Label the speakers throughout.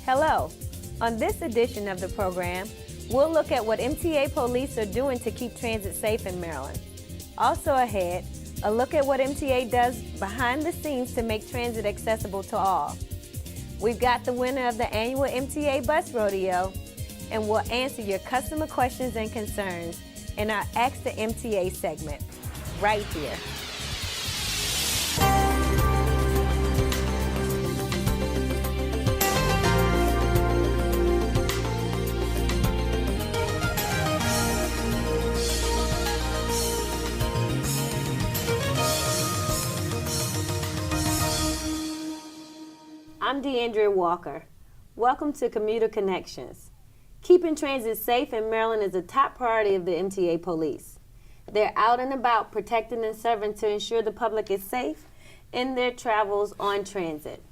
Speaker 1: Hello. On this edition of the program, we'll look at what MTA Police are doing to keep transit safe in Maryland. Also ahead, a look at what MTA does behind the scenes to make transit accessible to all. We've got the winner of the annual MTA Bus Rodeo, and we'll answer your customer questions and concerns in our Ask the MTA segment, right here. I'm DeAndrea Walker. Welcome to Commuter Connections. Keeping transit safe in Maryland is a top priority of the MTA Police. They're out and about protecting and serving to ensure the public is safe in their travels on transit.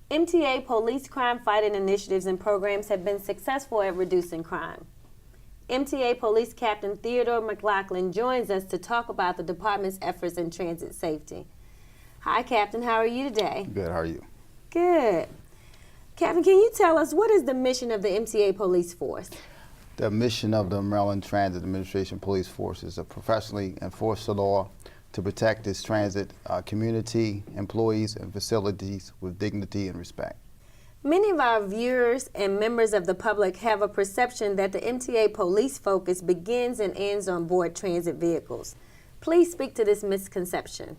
Speaker 1: MTA Police crime fighting initiatives and programs have been successful at reducing crime. MTA Police Captain Theodore McLaughlin joins us to talk about the department's efforts in transit safety. Hi, Captain. How are you today?
Speaker 2: Good. How are you?
Speaker 1: Good. Captain, can you tell us what is the mission of the MTA Police Force?
Speaker 2: The mission of the Maryland Transit Administration Police Force is to professionally enforce the law to protect its transit community, employees, and facilities with dignity and respect.
Speaker 1: Many of our viewers and members of the public have a perception that the MTA Police focus begins and ends on board transit vehicles. Please speak to this misconception.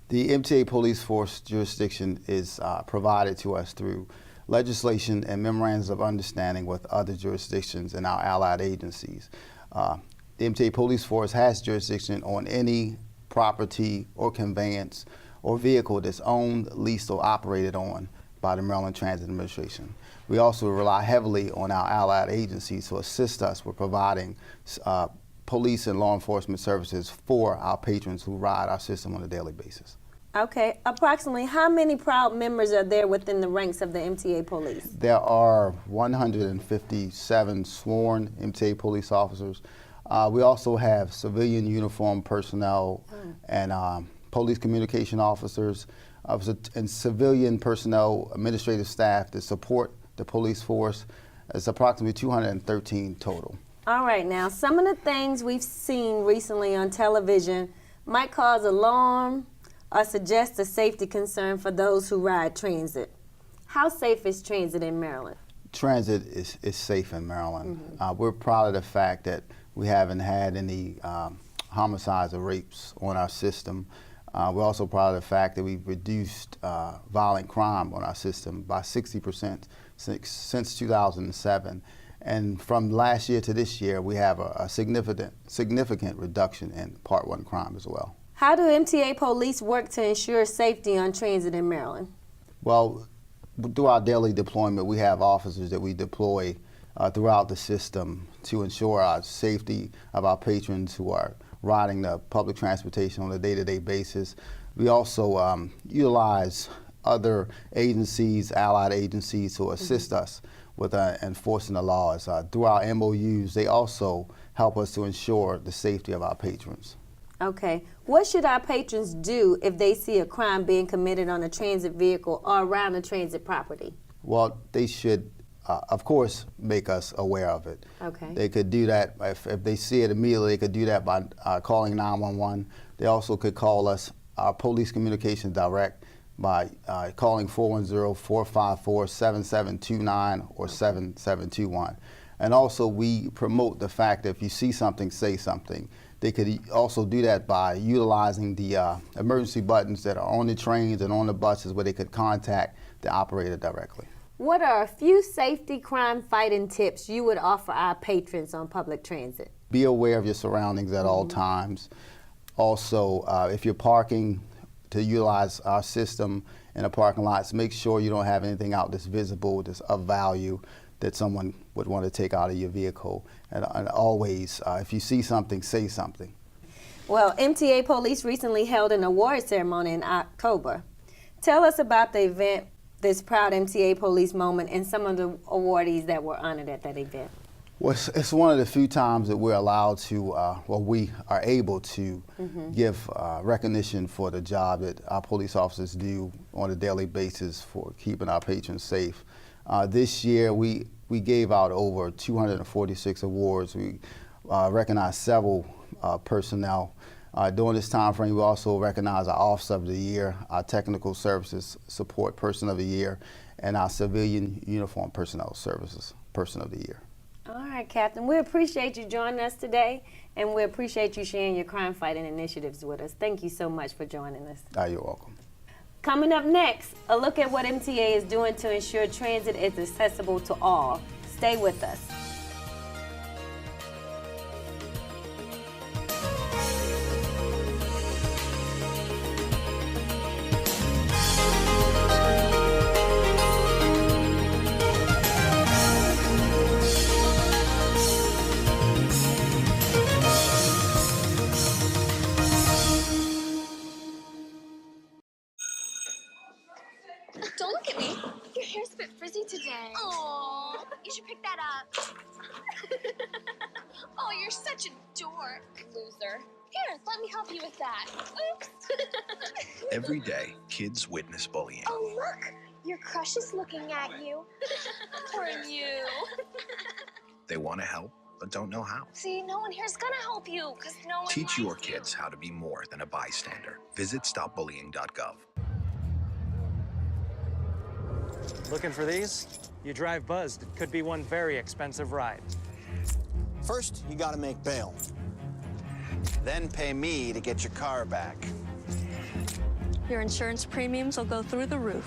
Speaker 2: The MTA Police Force jurisdiction is provided to us through legislation and memorandums of understanding with other jurisdictions and our allied agencies. The MTA Police Force has jurisdiction on any property or conveyance or vehicle that's owned, leased, or operated on by the Maryland Transit Administration. We also rely heavily on our allied agencies to assist us with providing police and law enforcement services for our patrons who ride our system on a daily basis.
Speaker 1: Okay, approximately how many proud members are there within the ranks of the MTA Police?
Speaker 2: There are 157 sworn MTA police officers. We also have civilian uniform personnel and police communication officers and civilian personnel, administrative staff that support the police force. It's approximately 213 total.
Speaker 1: All right, now some of the things we've seen recently on television might cause alarm or suggest a safety concern for those who ride transit. How safe is transit in Maryland?
Speaker 2: Transit is safe in Maryland. We're proud of the fact that we haven't had any homicides or rapes on our system. We're also proud of the fact that we've reduced violent crime on our system by 60% since 2007. And from last year to this year, we have a significant reduction in Part 1 crime as well.
Speaker 1: How do MTA Police work to ensure safety on transit in Maryland?
Speaker 2: Well, through our daily deployment, we have officers that we deploy throughout the system to ensure our safety of our patrons who are riding the public transportation on a day-to-day basis. We also utilize other agencies, allied agencies, to assist us with enforcing the laws. Through our MOUs, they also help us to ensure the safety of our patrons.
Speaker 1: Okay. What should our patrons do if they see a crime being committed on a transit vehicle or around a transit property?
Speaker 2: Well, they should, of course, make us aware of it.
Speaker 1: Okay.
Speaker 2: They could do that, if they see it immediately, they could do that by calling 911. They also could call us, our Police Communications Direct, by calling 410-454-7729 or 7721. And also, we promote the fact that if you see something, say something. They could also do that by utilizing the emergency buttons that are on the trains and on the buses where they could contact the operator directly.
Speaker 1: What are a few safety crime fighting tips you would offer our patrons on public transit?
Speaker 2: Be aware of your surroundings at all times. Also, if you're parking, to utilize our system in the parking lots, make sure you don't have anything out that's visible, that's of value, that someone would want to take out of your vehicle. And always, if you see something, say something.
Speaker 1: Well, MTA Police recently held an award ceremony in October. Tell us about the event, this proud MTA Police moment, and some of the awardees that were honored at that event.
Speaker 2: Well, it's one of the few times that we're allowed to, we are able to give recognition for the job that our police officers do on a daily basis for keeping our patrons safe. This year, we gave out over 246 awards. We recognized several personnel. During this time frame, we also recognized our Officer of the Year, our Technical Services Support Person of the Year, and our Civilian Uniform Personnel Services Person of the Year.
Speaker 1: All right, Captain. We appreciate you joining us today, and we appreciate you sharing your crime-fighting initiatives with us. Thank you so much for joining us.
Speaker 2: You're welcome.
Speaker 1: Coming up next, a look at what MTA is doing to ensure transit is accessible to all. Stay with us.
Speaker 3: Don't look at me. Your hair's a bit frizzy today. Oh, you should pick that up. Oh, you're such a dork. Loser. Here, let me help you with that. Oops.
Speaker 4: Every day, kids witness bullying.
Speaker 3: Oh, look. Your crush is looking at you. Poor you.
Speaker 4: They want to help, but don't know how.
Speaker 3: See, no one here's gonna help you, because no one
Speaker 4: Teach
Speaker 3: likes
Speaker 4: your
Speaker 3: you.
Speaker 4: kids how to be more than a bystander. Visit stopbullying.gov.
Speaker 5: Looking for these? You drive buzzed. It could be one very expensive ride.
Speaker 6: First, you gotta make bail. Then pay me to get your car back.
Speaker 7: Your insurance premiums will go through the roof.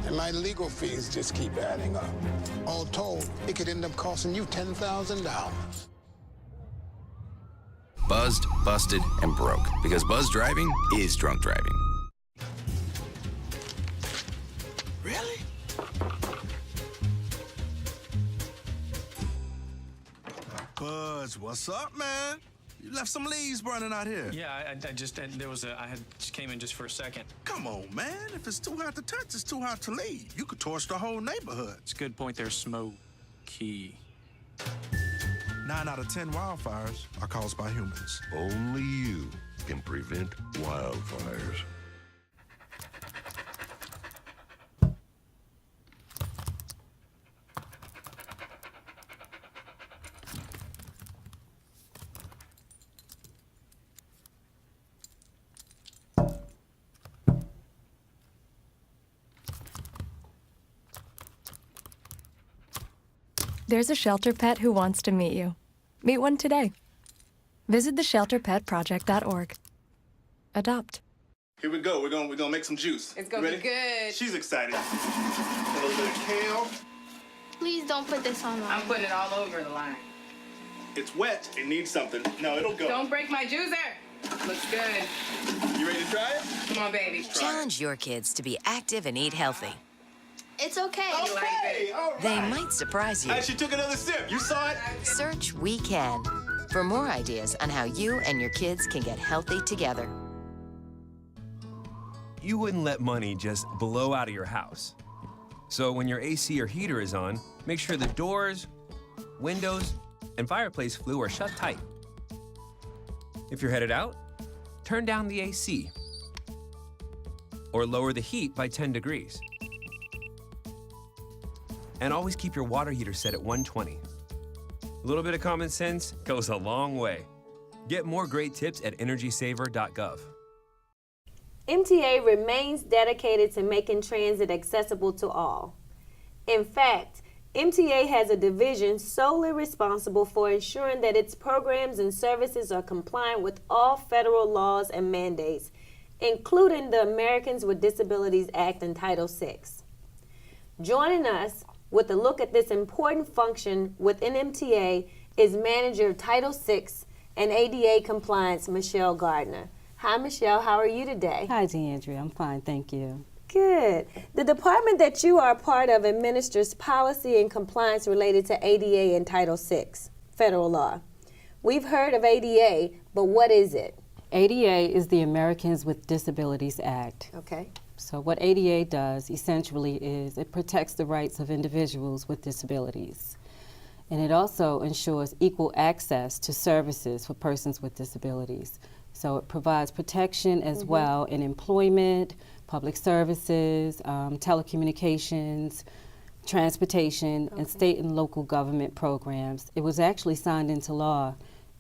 Speaker 8: And my legal fees just keep adding up. All told, it could end up costing you $10,000.
Speaker 9: Buzzed, busted, and broke. Because buzz driving is drunk driving.
Speaker 6: Really?
Speaker 10: Buzz, what's up, man? You left some leaves burning out here.
Speaker 11: Yeah, I just just came in just for a second.
Speaker 10: Come on, man. If it's too hot to touch, it's too hot to leave. You could torch the whole neighborhood.
Speaker 11: It's a good point there, Smokey.
Speaker 10: 9 out of 10 wildfires are caused by humans.
Speaker 12: Only you can prevent wildfires.
Speaker 7: There's a shelter pet who wants to meet you. Meet one today. Visit theshelterpetproject.org. Adopt.
Speaker 10: Here we go. We're gonna make some juice.
Speaker 13: It's gonna be good.
Speaker 10: She's excited. A little bit of kale.
Speaker 3: Please don't put this on
Speaker 13: I'm putting it all over the line.
Speaker 10: It's wet. It needs something. No, it'll go.
Speaker 13: Don't break my juicer. Looks good.
Speaker 10: You ready to try it?
Speaker 13: Come on, baby.
Speaker 14: Challenge your kids to be active and eat healthy.
Speaker 3: It's okay.
Speaker 13: You like it?
Speaker 10: All right.
Speaker 14: They might surprise you.
Speaker 10: Hey, she took another sip. You saw it?
Speaker 14: Search We Can for more ideas on how you and your kids can get healthy together.
Speaker 15: You wouldn't let money just blow out of your house. So when your AC or heater is on, make sure the doors, windows, and fireplace flue are shut tight. If you're headed out, turn down the AC or lower the heat by 10 degrees. And always keep your water heater set at 120. A little bit of common sense goes a long way. Get more great tips at energysaver.gov.
Speaker 1: MTA remains dedicated to making transit accessible to all. In fact, MTA has a division solely responsible for ensuring that its programs and services are compliant with all federal laws and mandates, including the Americans with Disabilities Act and Title VI. Joining us with a look at this important function within MTA is Manager of Title VI and ADA Compliance, Michelle Gardner. Hi, Michelle. How are you today?
Speaker 16: Hi, DeAndrea. I'm fine, thank you.
Speaker 1: Good. The department that you are a part of administers policy and compliance related to ADA and Title VI, federal law. We've heard of ADA, but what is it?
Speaker 16: ADA is the Americans with Disabilities Act.
Speaker 1: Okay.
Speaker 16: So what ADA does essentially is it protects the rights of individuals with disabilities. And it also ensures equal access to services for persons with disabilities. So it provides protection as well in employment, public services, telecommunications, transportation, and state and local government programs. It was actually signed into law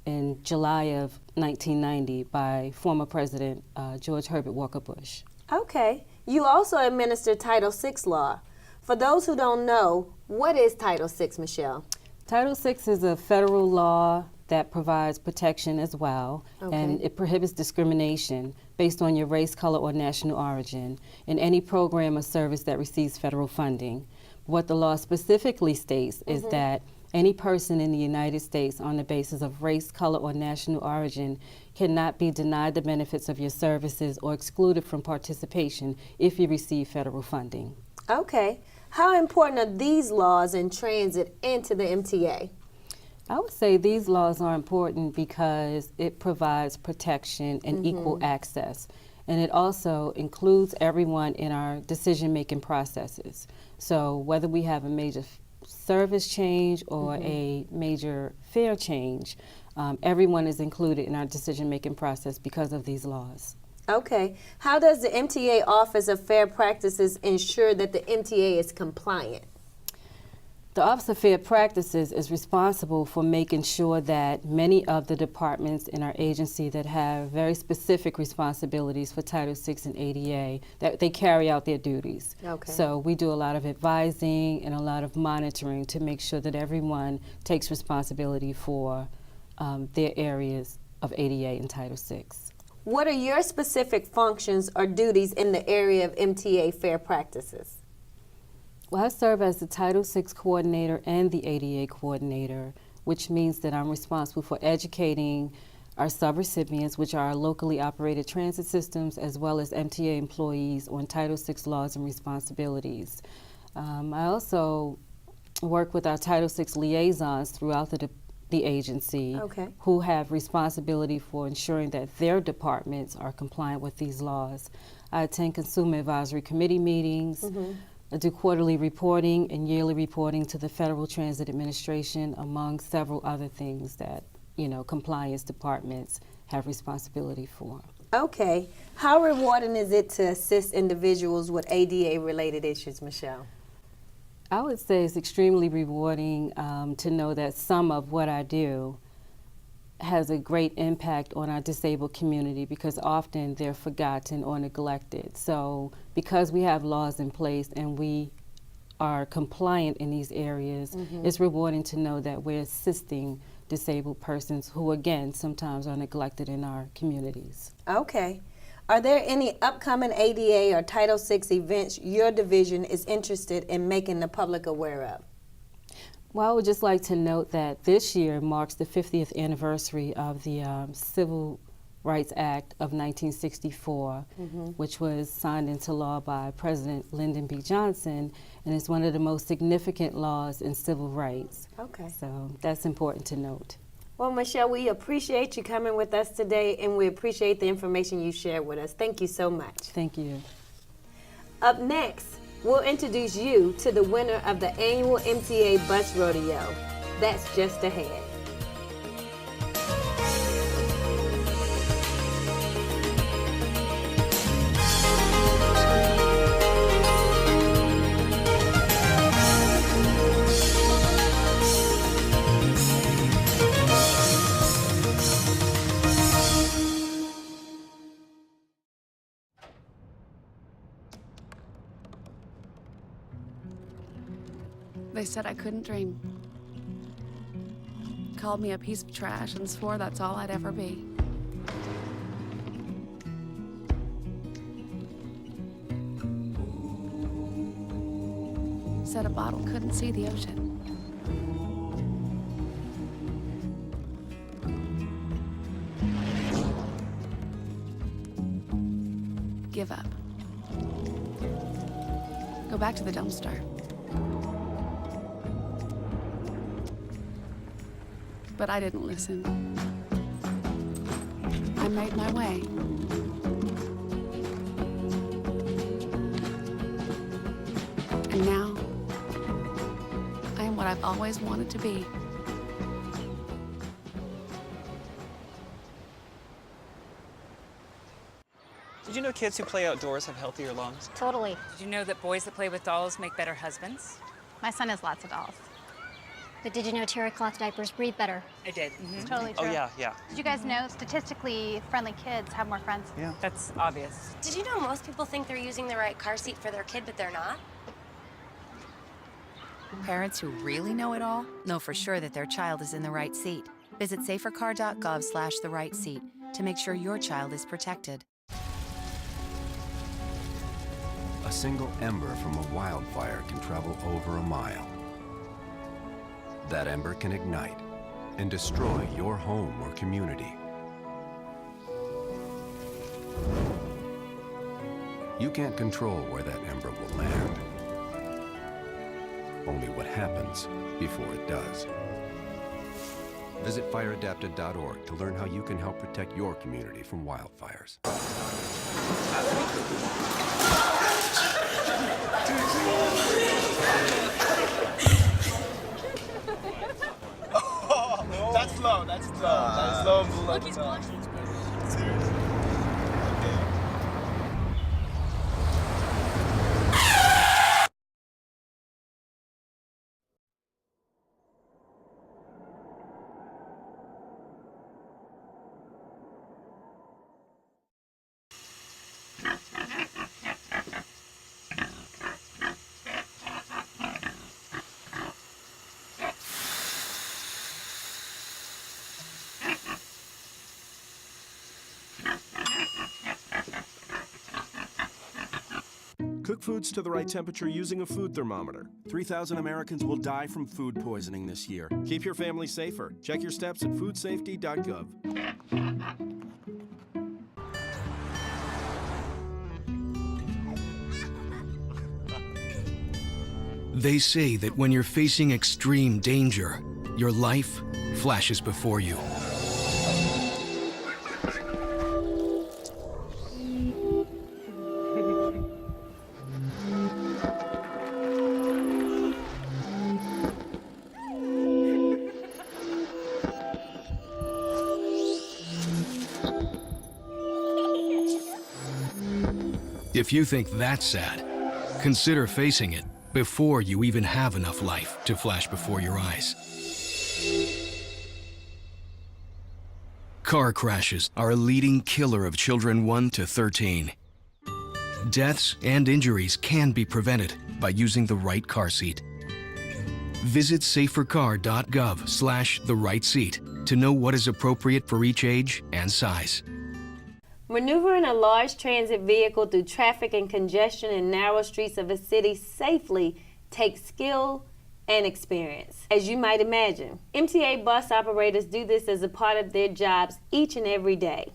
Speaker 16: in July of 1990 by former President George Herbert Walker Bush.
Speaker 1: Okay. You also administer Title VI law. For those who don't know, what is Title VI, Michelle?
Speaker 16: Title VI is a federal law that provides protection as well, and it prohibits discrimination based on your race, color, or national origin in any program or service that receives federal funding. What the law specifically states is that any person in the United States on the basis of race, color, or national origin cannot be denied the benefits of your services or excluded from participation if you receive federal funding.
Speaker 1: Okay. How important are these laws in transit into the MTA?
Speaker 16: I would say these laws are important because it provides protection and equal access. And it also includes everyone in our decision-making processes. So whether we have a major service change or a major fare change, everyone is included in our decision-making process because of these laws.
Speaker 1: Okay. How does the MTA Office of Fair Practices ensure that the MTA is compliant?
Speaker 16: The Office of Fair Practices is responsible for making sure that many of the departments in our agency that have very specific responsibilities for Title VI and ADA, that they carry out their duties.
Speaker 1: Okay.
Speaker 16: So we do a lot of advising and a lot of monitoring to make sure that everyone takes responsibility for their areas of ADA and Title VI.
Speaker 1: What are your specific functions or duties in the area of MTA Fair Practices?
Speaker 16: Well, I serve as the Title VI coordinator and the ADA coordinator, which means that I'm responsible for educating our subrecipients, which are our locally operated transit systems, as well as MTA employees on Title VI laws and responsibilities. I also work with our Title VI liaisons throughout the agency who have responsibility for ensuring that their departments are compliant with these laws. I attend Consumer Advisory Committee meetings. I do quarterly reporting and yearly reporting to the Federal Transit Administration, among several other things that, compliance departments have responsibility for.
Speaker 1: Okay. How rewarding is it to assist individuals with ADA-related issues, Michelle?
Speaker 16: I would say it's extremely rewarding to know that some of what I do has a great impact on our disabled community, because often they're forgotten or neglected. So because we have laws in place and we are compliant in these areas, it's rewarding to know that we're assisting disabled persons who, again, sometimes are neglected in our communities.
Speaker 1: Okay. Are there any upcoming ADA or Title VI events your division is interested in making the public aware of?
Speaker 16: Well, I would just like to note that this year marks the 50th anniversary of the Civil Rights Act of 1964, which was signed into law by President Lyndon B. Johnson, and is one of the most significant laws in civil rights.
Speaker 1: Okay.
Speaker 16: So that's important to note.
Speaker 1: Well, Michelle, we appreciate you coming with us today, and we appreciate the information you shared with us. Thank you so much.
Speaker 16: Thank you.
Speaker 1: Up next, we'll introduce you to the winner of the annual MTA Bus Rodeo. That's just ahead.
Speaker 17: They said I couldn't dream. Called me a piece of trash and swore that's all I'd ever be. Said a bottle couldn't see the ocean. Give up. Go back to the dumpster. But I didn't listen. I made my way. And now, I am what I've always wanted to be.
Speaker 18: Did you know kids who play outdoors have healthier lungs?
Speaker 19: Totally. Did you know that boys that play with dolls make better husbands?
Speaker 18: My son has lots of dolls.
Speaker 3: But did you know terry cloth diapers breathe better?
Speaker 19: I did.
Speaker 18: It's totally true.
Speaker 19: Oh, yeah, yeah.
Speaker 18: Did you guys know statistically friendly kids have more friends?
Speaker 19: Yeah, that's obvious.
Speaker 3: Did you know most people think they're using the right car seat for their kid, but they're not?
Speaker 20: Parents who really know it all know for sure that their child is in the right seat. Visit safercar.gov/the right seat to make sure your child is protected.
Speaker 21: A single ember from a wildfire can travel over a mile. That ember can ignite and destroy your home or community. You can't control where that ember will land. Only what happens before it does. Visit fireadapted.org to learn how you can help protect your community from wildfires.
Speaker 22: That's low, that's low. That's low and below.
Speaker 3: Look, he's blushing.
Speaker 22: Seriously.
Speaker 23: Cook foods to the right temperature using a food thermometer. 3,000 Americans will die from food poisoning this year. Keep your family safer. Check your steps at foodsafety.gov.
Speaker 24: They say that when you're facing extreme danger, your life flashes before you. If you think that's sad, consider facing it before you even have enough life to flash before your eyes. Car crashes are a leading killer of children 1 to 13. Deaths and injuries can be prevented by using the right car seat. Visit safercar.gov/the right seat to know what is appropriate for each age and size.
Speaker 1: Maneuvering a large transit vehicle through traffic and congestion in narrow streets of a city safely takes skill and experience, as you might imagine. MTA bus operators do this as a part of their jobs each and every day.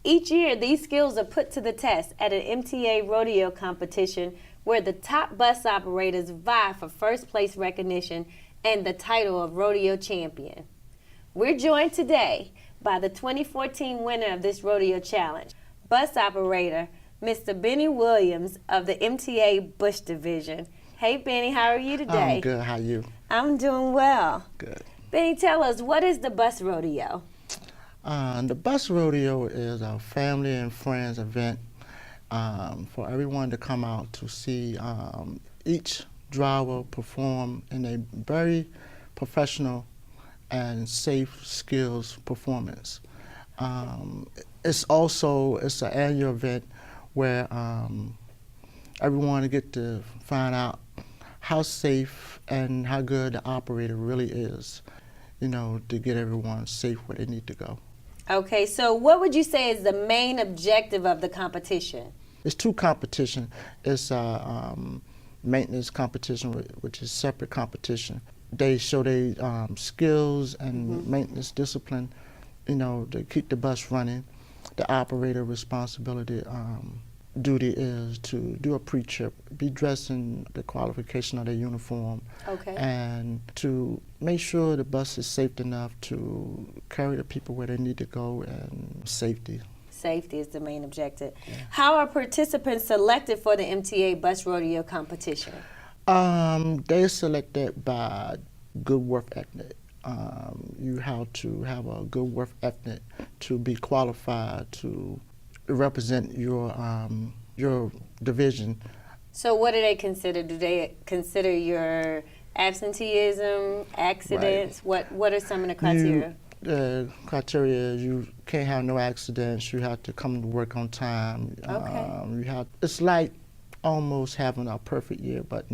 Speaker 1: Each year, these skills are put to the test at an MTA rodeo competition where the top bus operators vie for first place recognition and the title of rodeo champion. We're joined today by the 2014 winner of this rodeo challenge, bus operator Mr. Bennie Williams of the MTA Bush Division. Hey Bennie, how are you today?
Speaker 25: I'm good, how are you?
Speaker 1: I'm doing well.
Speaker 25: Good.
Speaker 1: Bennie, tell us, what is the bus rodeo?
Speaker 25: The bus rodeo is a family and friends event for everyone to come out to see each driver perform in a very professional and safe skills performance. It's an annual event where everyone get to find out how safe and how good the operator really is, you know, to get everyone safe where they need to go.
Speaker 1: Okay, so what would you say is the main objective of the competition?
Speaker 25: It's two competitions. It's a maintenance competition, which is separate competition. They show their skills and maintenance discipline, you know, to keep the bus running. The operator responsibility duty is to do a pre-trip, be dressed in the qualification of their uniform, and to make sure the bus is safe enough to carry the people where they need to go, and safety.
Speaker 1: Safety is the main objective. Yeah. How are participants selected for the MTA Bus Rodeo competition?
Speaker 25: They're selected by good work ethic. You have to have a good work ethic to be qualified to represent your division
Speaker 1: So what do they consider? Do they consider your absenteeism, accidents?
Speaker 25: Right.
Speaker 1: What are some of the criteria?
Speaker 25: The criteria is you can't have no accidents. You have to come to work on time.
Speaker 1: Okay.
Speaker 25: It's like almost having a perfect year, but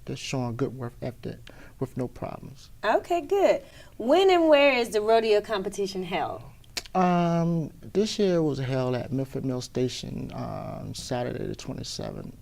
Speaker 25: just showing good work ethic with no problems.
Speaker 1: Okay, good. When and where is the rodeo competition held?
Speaker 25: This year was held at Milford Mill Station Saturday the 27th.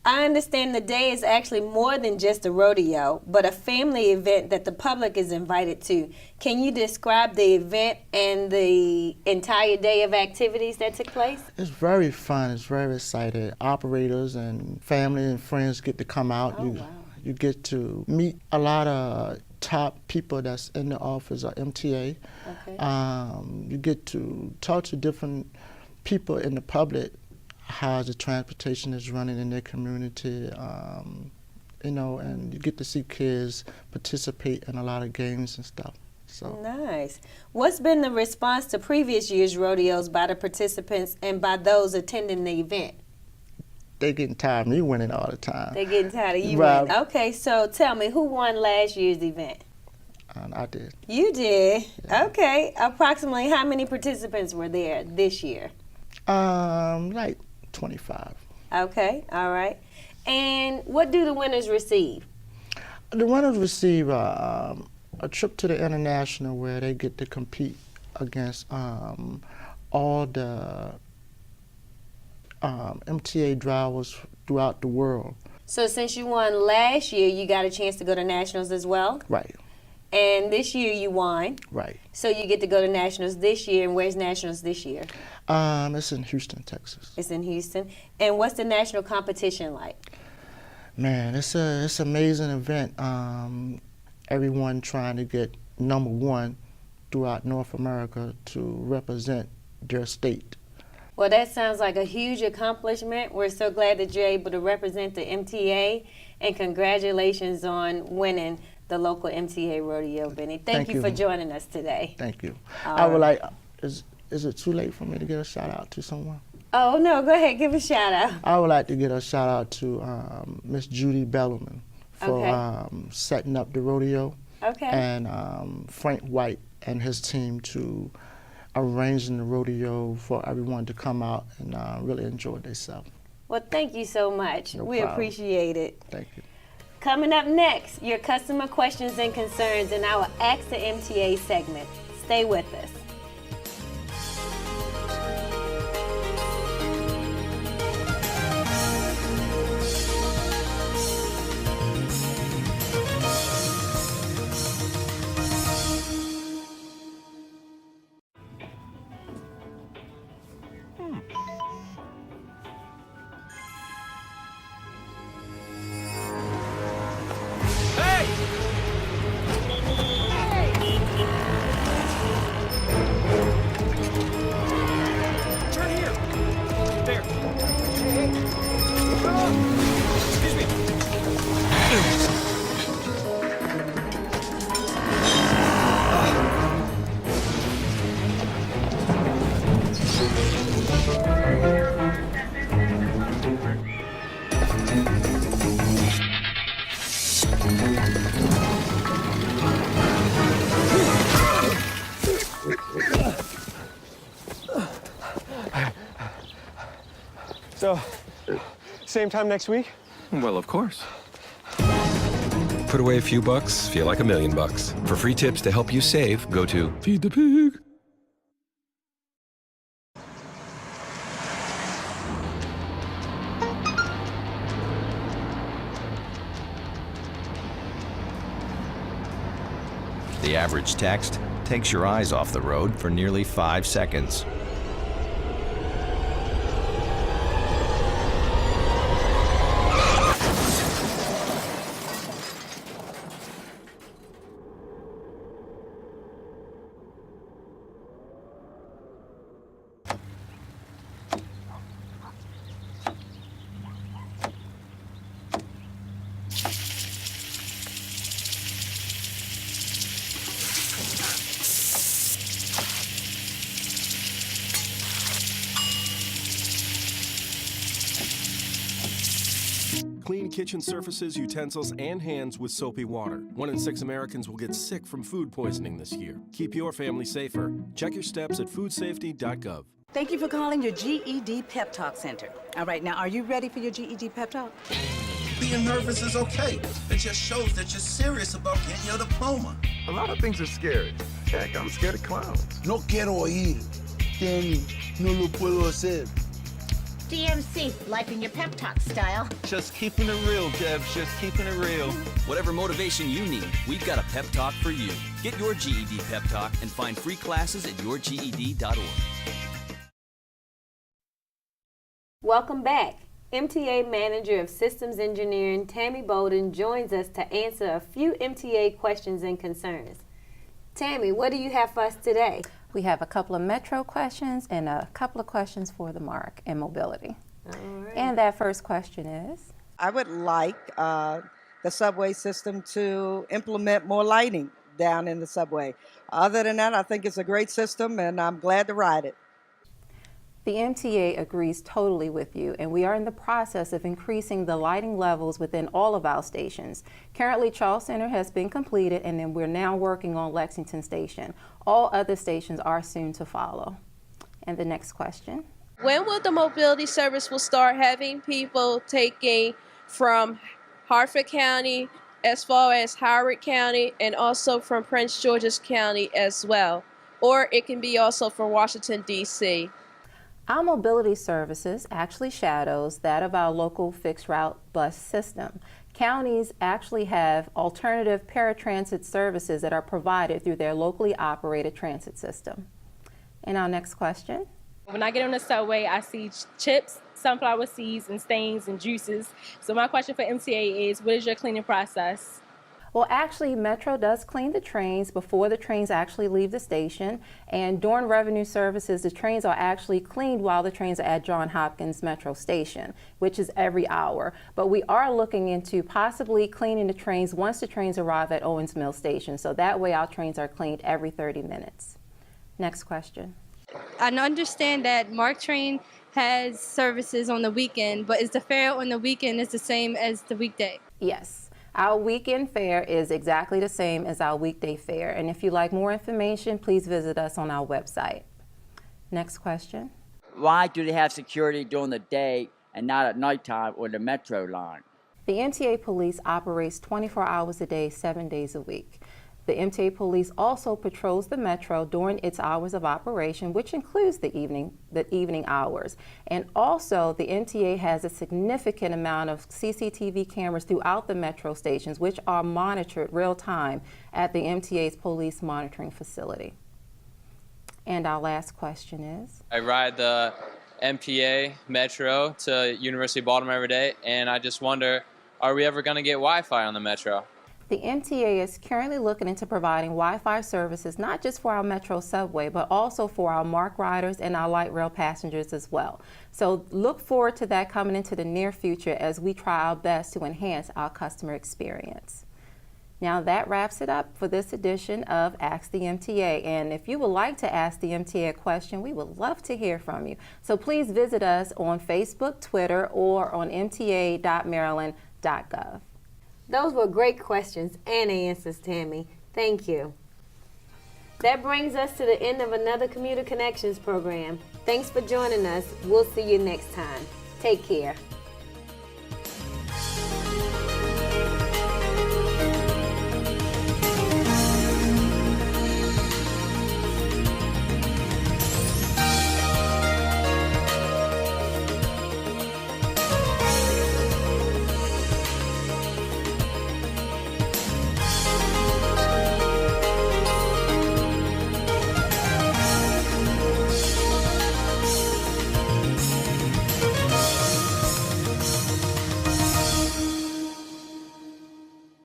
Speaker 1: I understand the day is actually more than just a rodeo, but a family event that the public is invited to. Can you describe the event and the entire day of activities that took place?
Speaker 25: It's very fun. It's very exciting. Operators and family and friends get to come out.
Speaker 1: Wow.
Speaker 25: You get to meet a lot of top people that's in the office of MTA.
Speaker 1: Okay.
Speaker 25: You get to talk to different people in the public, how the transportation is running in their community, and you get to see kids participate in a lot of games and stuff. So
Speaker 1: nice. What's been the response to previous year's rodeos by the participants and by those attending the event?
Speaker 25: They getting tired of me winning all the time.
Speaker 1: They're getting tired of you
Speaker 25: Right.
Speaker 1: winning. Okay, so tell me, who won last year's event?
Speaker 25: I did.
Speaker 1: You did? Yeah. Okay. Approximately how many participants were there this year?
Speaker 25: Like 25.
Speaker 1: Okay, all right. And what do the winners receive?
Speaker 25: The winners receive a trip to the international where they get to compete against all the MTA drivers throughout the world.
Speaker 1: So since you won last year, you got a chance to go to nationals as well?
Speaker 25: Right.
Speaker 1: And this year you won.
Speaker 25: Right.
Speaker 1: So you get to go to nationals this year. And where's nationals this year?
Speaker 25: It's in Houston, Texas.
Speaker 1: It's in Houston. And what's the national competition like?
Speaker 25: Man, it's an amazing event. Everyone trying to get #1 throughout North America to represent their state.
Speaker 1: Well, that sounds like a huge accomplishment. We're so glad that you're able to represent the MTA, and congratulations on winning the local MTA rodeo, Benny. Thank you for joining us today.
Speaker 25: Thank you.
Speaker 1: I
Speaker 25: would like, is it too late for me to give a shout out to someone?
Speaker 1: Oh, no, go ahead, give a shout out.
Speaker 25: I would like to give a shout out to Miss Judy Bellman for setting up the rodeo.
Speaker 1: Okay.
Speaker 25: And Frank White and his team to arranging the rodeo for everyone to come out and really enjoy themselves.
Speaker 1: Well, thank you so much.
Speaker 25: No
Speaker 1: we
Speaker 25: problem.
Speaker 1: appreciate it.
Speaker 25: Thank you.
Speaker 1: Coming up next, your customer questions and concerns in our Ask the MTA segment. Stay with us.
Speaker 2: So, same time next week?
Speaker 9: Well, of course.
Speaker 21: Put away a few bucks, feel like $1 million. For free tips to help you save, go to Feed the Pig.
Speaker 4: The average text takes your eyes off the road for nearly 5 seconds.
Speaker 23: kitchen surfaces, utensils, and hands with soapy water. 1 in 6 Americans will get sick from food poisoning this year. Keep your family safer. Check your steps at foodsafety.gov.
Speaker 5: Thank you for calling your GED Pep Talk Center. All right, now, are you ready for your GED Pep Talk?
Speaker 10: Being nervous is okay. It just shows that you're serious about getting your diploma.
Speaker 12: A lot of things are scary. Heck, I'm scared of clowns.
Speaker 10: No quiero ir. No lo puedo hacer.
Speaker 6: DMC, life in your pep talk style.
Speaker 8: Just keeping it real, Debs. Just keeping it real.
Speaker 11: Whatever motivation you need, we've got a pep talk for you. Get your GED pep talk and find free classes at yourged.org.
Speaker 1: Welcome back. MTA Manager of Systems Engineering Tammy Bolden joins us to answer a few MTA questions and concerns. Tammy, what do you have for us today?
Speaker 19: We have a couple of Metro questions and a couple of questions for the MARC and Mobility.
Speaker 1: All right.
Speaker 19: And that first question is?
Speaker 26: I would like the subway system to implement more lighting down in the subway. Other than that, I think it's a great system and I'm glad to ride it.
Speaker 19: The MTA agrees totally with you, and we are in the process of increasing the lighting levels within all of our stations. Currently, Charles Center has been completed, and then we're now working on Lexington Station. All other stations are soon to follow. And the next question.
Speaker 27: When will the mobility service will start having people taking from Hartford County as far as Howard County and also from Prince George's County as well? Or it can be also from Washington, D.C.
Speaker 19: Our mobility services actually shadows that of our local fixed route bus system. Counties actually have alternative paratransit services that are provided through their locally operated transit system. And our next question.
Speaker 28: When I get on the subway, I see chips, sunflower seeds, and stains and juices. So my question for MTA is, what is your cleaning process?
Speaker 19: Well, actually, Metro does clean the trains before the trains actually leave the station. And during revenue services, the trains are actually cleaned while the trains are at Johns Hopkins Metro Station, which is every hour. But we are looking into possibly cleaning the trains once the trains arrive at Owens Mill Station. So that way our trains are cleaned every 30 minutes. Next question.
Speaker 29: I understand that MARC train has services on the weekend, but is the fare on the weekend is the same as the weekday?
Speaker 19: Yes. Our weekend fare is exactly the same as our weekday fare. And if you'd like more information, please visit us on our website. Next question.
Speaker 30: Why do they have security during the day and not at nighttime on the Metro line?
Speaker 19: The MTA Police operates 24 hours a day, 7 days a week. The MTA Police also patrols the Metro during its hours of operation, which includes the evening hours. And also, the MTA has a significant amount of CCTV cameras throughout the Metro stations, which are monitored real time at the MTA's police monitoring facility. And our last question is?
Speaker 31: I ride the MTA Metro to University of Baltimore every day, and I just wonder, are we ever going to get Wi-Fi on the Metro?
Speaker 19: The MTA is currently looking into providing Wi-Fi services not just for our Metro subway, but also for our MARC riders and our light rail passengers as well. So look forward to that coming into the near future as we try our best to enhance our customer experience. Now that wraps it up for this edition of Ask the MTA. And if you would like to ask the MTA a question, we would love to hear from you. So please visit us on Facebook, Twitter, or on mta.maryland.gov.
Speaker 1: Those were great questions and answers, Tammy. Thank you. That brings us to the end of another Commuter Connections program. Thanks for joining us. We'll see you next time. Take care.